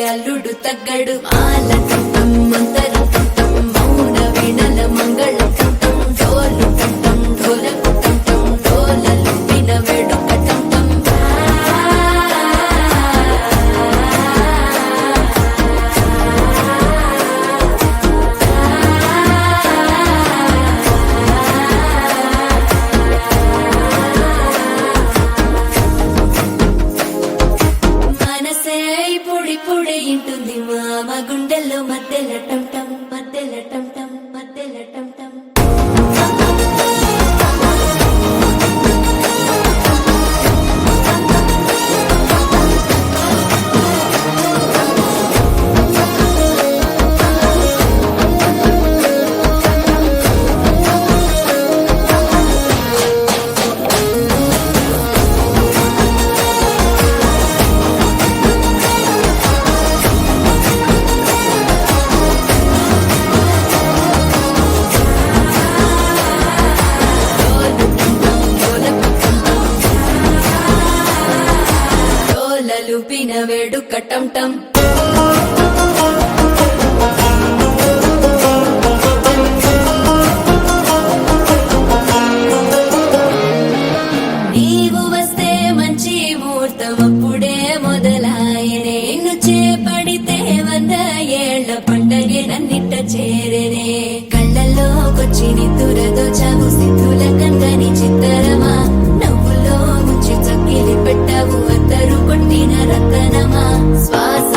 అల్లుడు తగ్గడు మాల కంఠం మంతర కంఠం మౌన వీణల మంగళ కంఠం డోలు కంఠం డోలకు కంఠం డోలలు విన వేడుక కంఠం మనసే పొడి పొడి ఇంటుంది మామ గుండెల్లో మధ్యల టంటం మధ్యల టంటం మధ్యల టంటం లుపిన వేడుక టంటం నీవు వస్తే మంచి ముహూర్తం అప్పుడే మొదలాయనే నిన్ను చేపడితే 100 ఏళ్ల పండగే నన్నిట్ట చేరేనే కళ్ళల్లోకొచ్చి నిద్దురదోచావు సిద్ధుల కందని చిత్తరమా నవ్వులో ముంచి చక్కిలి పెట్టావు అద్దరు కొట్టిన రతనమా శ్వాస